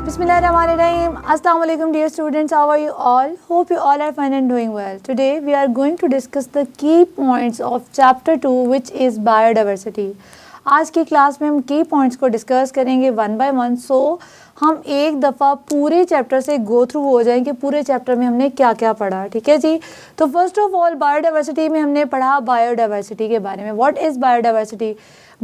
Bismillahirrahmanirrahim. Assalamu alaikum dear students. How are you all? Hope you all are fine and doing well. Today we are going to discuss the key points of chapter 2 which is biodiversity. आज की class में हम की points को discuss करेंगे one by one. सो हम एक दफ़ा पूरे चैप्टर से गो थ्रू हो जाएंगे. पूरे चैप्टर में हमने क्या क्या पढ़ा, ठीक है जी. तो फर्स्ट ऑफ ऑल बायोडाइवर्सिटी में हमने पढ़ा बायोडाइवर्सिटी के बारे में. What is biodiversity?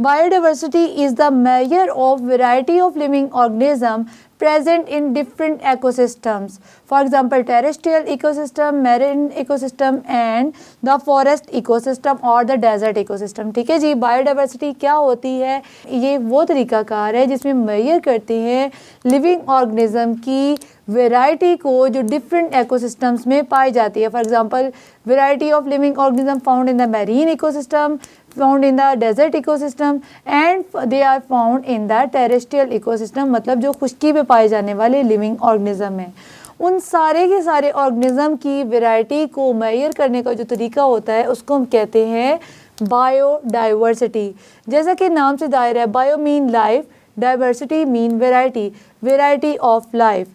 Biodiversity is the measure of variety of living organism present in different ecosystems. For example, terrestrial ecosystem, marine ecosystem and the forest ecosystem or the desert ecosystem. ठीक है जी. Biodiversity क्या होती है? ये वो तरीकाकार है जिसमें मेजर करते हैं लिविंग ऑर्गेनिज्म की वेराइटी को जो डिफरेंट एकोसिस्टम्स में पाई जाती है. For example, variety of living organism found in the marine ecosystem, found in the desert ecosystem and they are found in the terrestrial ecosystem. मतलब जो खुश्की पे पाए जाने वाले लिविंग ऑर्गेनिज्म हैं, उन सारे के सारे ऑर्गेनिज्म की वैरायटी को मेजर करने का जो तरीका होता है उसको हम कहते हैं बायोडाइवर्सिटी. जैसा कि नाम से दायर है, bio mean life, diversity mean variety, variety of life.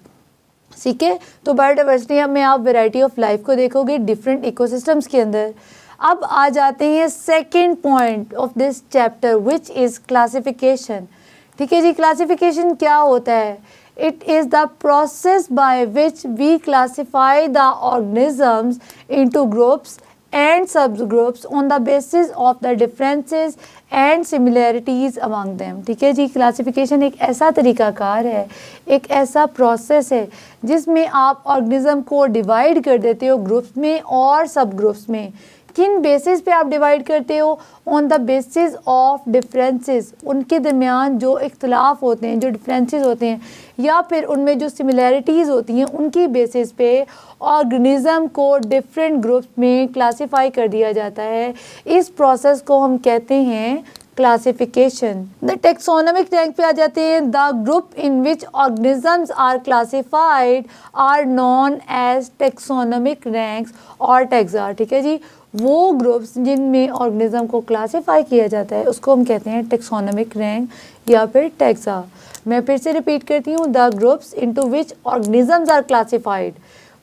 ठीक है. तो बायोडाइवर्सिटी में आप वैरायटी ऑफ लाइफ को देखोगे डिफरेंट इकोसिस्टम्स के अंदर. अब आ जाते हैं second point of this chapter which is classification. ठीक है जी. क्लासिफिकेशन क्या होता है? It is the process by which we classify the organisms into groups and subgroups on the basis of the differences and similarities among them. ठीक है जी. Classification एक ऐसा तरीकाकार है, एक ऐसा प्रोसेस है जिसमें आप ऑर्गेनिज्म को डिवाइड कर देते हो ग्रुप्स में और सब ग्रुप्स में. किन बेसिस पे आप डिवाइड करते हो? On the basis of differences, उनके दरमियान जो इख्तलाफ होते हैं, जो डिफरेंसेस होते हैं, या फिर उनमें जो सिमिलैरिटीज़ होती हैं, उनकी बेसिस पे ऑर्गेनिज्म को डिफरेंट ग्रुप्स में क्लासीफाई कर दिया जाता है. इस प्रोसेस को हम कहते हैं क्लासिफिकेशन. द टेक्सोनोमिक रैंक पे आ जाते हैं. The group in which organisms are classified are known as taxonomic ranks और टैक्सा. ठीक है जी. वो ग्रुप्स जिनमें ऑर्गेनिज्म को क्लासिफाई किया जाता है उसको हम कहते हैं टेक्सोनोमिक रैंक या फिर टैक्सा. मैं फिर से रिपीट करती हूँ. The groups into which organisms are classified,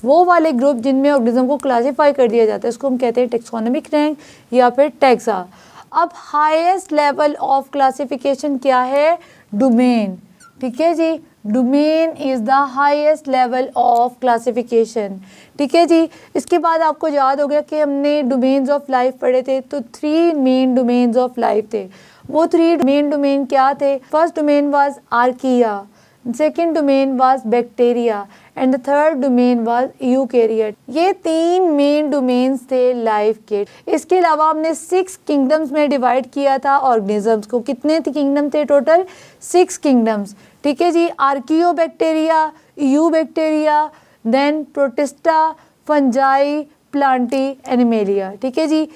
वो वाले ग्रुप जिनमें ऑर्गेनिज्म को क्लासिफाई कर दिया जाता है उसको हम कहते हैं टेक्सोनोमिक रैंक या फिर टैक्सा. अब हाईएस्ट लेवल ऑफ क्लासिफिकेशन क्या है? डोमेन. ठीक है जी. Domain is the highest level of classification. ठीक है जी. इसके बाद आपको याद हो गया कि हमने डोमेन्स ऑफ लाइफ पढ़े थे. तो 3 मेन डोमेन्स ऑफ लाइफ थे. वो 3 मेन डोमेन क्या थे? First domain was archaea, second domain was bacteria and the third domain was eukaryote. ये 3 मेन डोमेन्स थे लाइफ के. इसके अलावा हमने 6 किंगडम्स में डिवाइड किया था ऑर्गेनिजम्स को. कितने किंगडम थे टोटल? 6 किंगडम्स. ठीक है जी. Archaebacteria, eubacteria, then protista, fungi, plantae, animalia. ठीक है जी.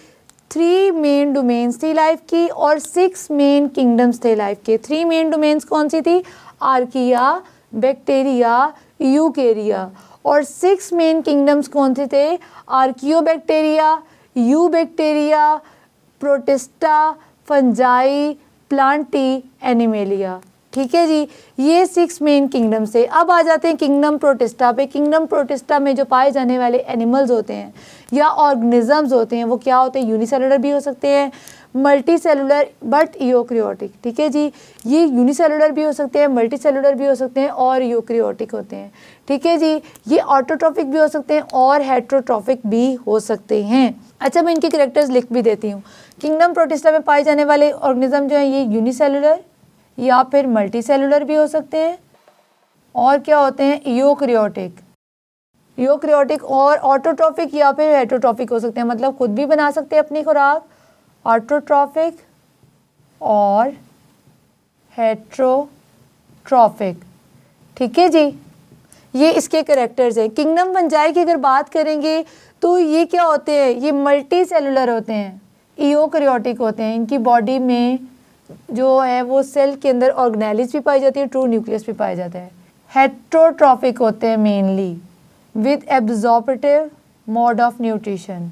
3 मेन डोमेन्स थी लाइफ की और 6 मेन किंगडम्स थे लाइफ के. 3 मेन डोमेन्स कौन सी थी? Archaea, bacteria, Eukarya. और 6 मेन किंगडम्स कौन से थे? Archaeo bacteria, you bacteria, protista, fungi, plantae, animalia. ठीक है जी. ये 6 मेन किंगडम से. अब आ जाते हैं किंगडम प्रोटिस्टा पे. किंगडम प्रोटिस्टा में जो पाए जाने वाले एनिमल्स होते हैं या ऑर्गेनिजम्स होते हैं वो क्या होते हैं? यूनिसेलुलर भी हो सकते हैं, मल्टी सेलुलर बट यूकैरियोटिक. ठीक है जी. ये यूनिसेलुलर भी हो सकते हैं, मल्टी सेलुलर भी हो सकते हैं और यूकैरियोटिक होते हैं. ठीक है जी. ये ऑटोट्रॉफिक भी हो सकते हैं और हेट्रोट्रॉफिक भी हो सकते हैं. अच्छा, मैं इनके कैरेक्टर्स लिख भी देती हूँ. किंगडम प्रोटिस्टा में पाए जाने वाले ऑर्गेनिज्म जो हैं ये यूनिसेलुलर या फिर मल्टी सेलुलर भी हो सकते हैं और क्या होते हैं? यूकैरियोटिक. यूकैरियोटिक और ऑटोट्रॉफिक या फिर हेट्रोट्रॉफिक हो सकते हैं. मतलब खुद भी बना सकते हैं अपनी खुराक. ऑटोट्रॉफिक और हेट्रोट्रॉफिक. ठीक है जी. ये इसके कैरेक्टर्स हैं. किंगडम फंजाई की अगर बात करेंगे तो ये क्या होते हैं? ये मल्टी सेलुलर होते हैं, यूकैरियोटिक होते हैं. इनकी बॉडी में जो है वो सेल के अंदर ऑर्गेनेलिस भी पाई जाती है, ट्रू न्यूक्लियस भी पाया जाता है. हेट्रोट्रॉफिक होते हैं mainly with absorptive mode of nutrition.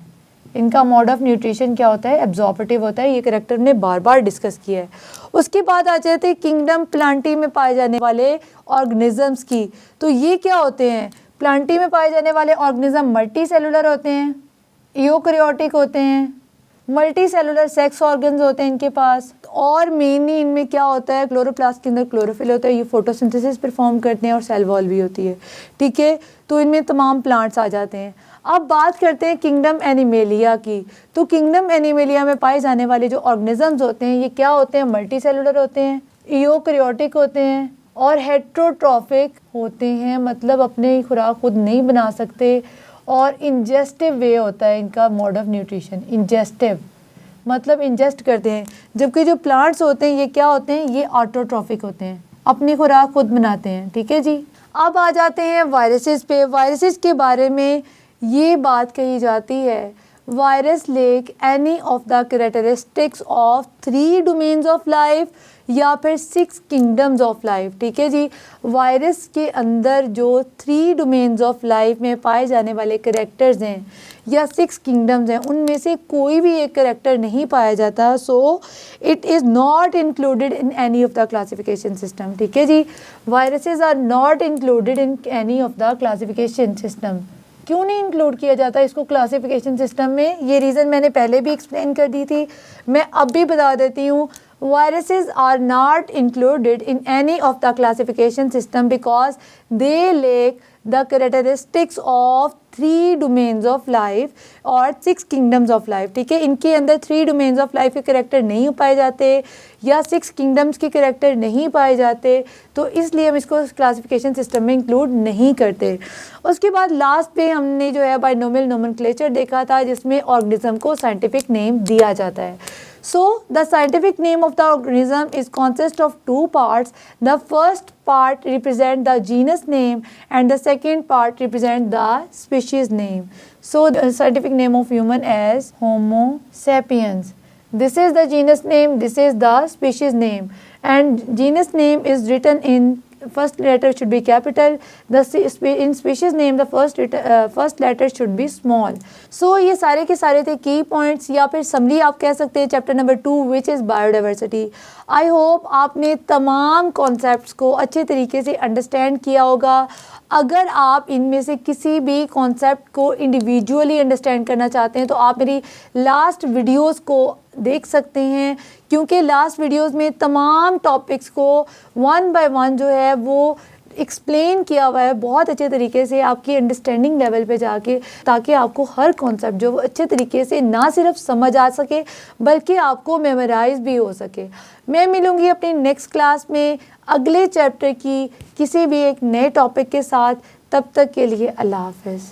इनका मोड ऑफ न्यूट्रिशन क्या होता है, एब्जॉर्बेटिव होता है। ये करेक्टर ने बार बार डिस्कस किया है। उसके बाद आ जाते हैं किंगडम प्लांटी में पाए जाने वाले ऑर्गेनिजम्स की। तो ये क्या होते हैं, प्लांटी में पाए जाने वाले ऑर्गेनिज्म मल्टी सेलुलर होते हैं, यूकैरियोटिक होते हैं, मल्टी सेलुलर सेक्स ऑर्गन्स होते हैं इनके पास, और मेनली इनमें क्या होता है, क्लोरोप्लास्ट के अंदर क्लोरोफिल होता है, ये फोटोसिंथेसिस परफॉर्म करते हैं और सेल वॉल भी होती है, ठीक है। तो इनमें तमाम प्लांट्स आ जाते हैं। अब बात करते हैं किंगडम एनिमेलिया की। तो किंगडम एनिमेलिया में पाए जाने वाले जो ऑर्गेनिजम्स होते हैं ये क्या होते हैं, मल्टी सेलुलर होते हैं, यूकैरियोटिक होते हैं और हेट्रोट्रॉफिक होते हैं, मतलब अपने खुराक खुद नहीं बना सकते, और इंजेस्टिव वे होता है इनका मोड ऑफ न्यूट्रिशन, इंजेस्टिव मतलब इंजेस्ट करते हैं। जबकि जो प्लांट्स होते हैं ये क्या होते हैं, ये ऑटोट्रॉफिक होते हैं, अपनी खुराक खुद बनाते हैं, ठीक है जी। अब आ जाते हैं वायरसेस पे। वायरसेस के बारे में ये बात कही जाती है, virus lake any of the characteristics of 3 domains of life या फिर 6 किंगडम्स ऑफ लाइफ, ठीक है जी। वायरस के अंदर जो 3 डोमेन्स ऑफ लाइफ में पाए जाने वाले कैरेक्टर्स हैं या 6 किंगडम्स हैं, उनमें से कोई भी एक कैरेक्टर नहीं पाया जाता, so it is not included in any of the classification system, ठीक है जी। Viruses are not included in any of the classification system. क्यों नहीं इंक्लूड किया जाता इसको क्लासिफिकेशन सिस्टम में, ये रीज़न मैंने पहले भी एक्सप्लेन कर दी थी, मैं अब भी बता देती हूँ। Viruses are not included in any of the classification system because they lack the characteristics of 3 domains of life और 6 kingdoms of life, ठीक है। इनके अंदर 3 domains of life के करेक्टर नहीं पाए जाते या 6 kingdoms के करेक्टर नहीं पाए जाते, तो इसलिए हम इसको क्लासिफिकेशन सिस्टम में इंक्लूड नहीं करते। उसके बाद लास्ट पे हमने जो है बाइनोमियल नोमेनक्लेचर देखा था, जिसमें ऑर्गेनिज्म को साइंटिफिक नेम दिया जाता है। So the scientific name of the organism is consist of 2 parts. The first part represent the genus name and the second part represent the species name. So the scientific name of human is Homo sapiens. This is the genus name, this is the species name, and genus name is written in first letter should be capital, in species name the first letter should be small. So ये सारे के सारे थे की points या फिर summary आप कह सकते हैं chapter number 2 which is biodiversity. I hope आपने तमाम कॉन्सेप्ट्स को अच्छे तरीके से अंडरस्टैंड किया होगा। अगर आप इनमें से किसी भी कॉन्सेप्ट को इंडिविजुअली अंडरस्टैंड करना चाहते हैं तो आप मेरी लास्ट वीडियोस को देख सकते हैं, क्योंकि लास्ट वीडियोस में तमाम टॉपिक्स को 1 बाय 1 जो है वो एक्सप्लेन किया हुआ है बहुत अच्छे तरीके से आपकी अंडरस्टैंडिंग लेवल पे जाके, ताकि आपको हर कॉन्सेप्ट जो वो अच्छे तरीके से ना सिर्फ समझ आ सके बल्कि आपको मेमोराइज भी हो सके। मैं मिलूँगी अपनी नेक्स्ट क्लास में अगले चैप्टर की किसी भी एक नए टॉपिक के साथ। तब तक के लिए अल्लाह हाफ़िज़।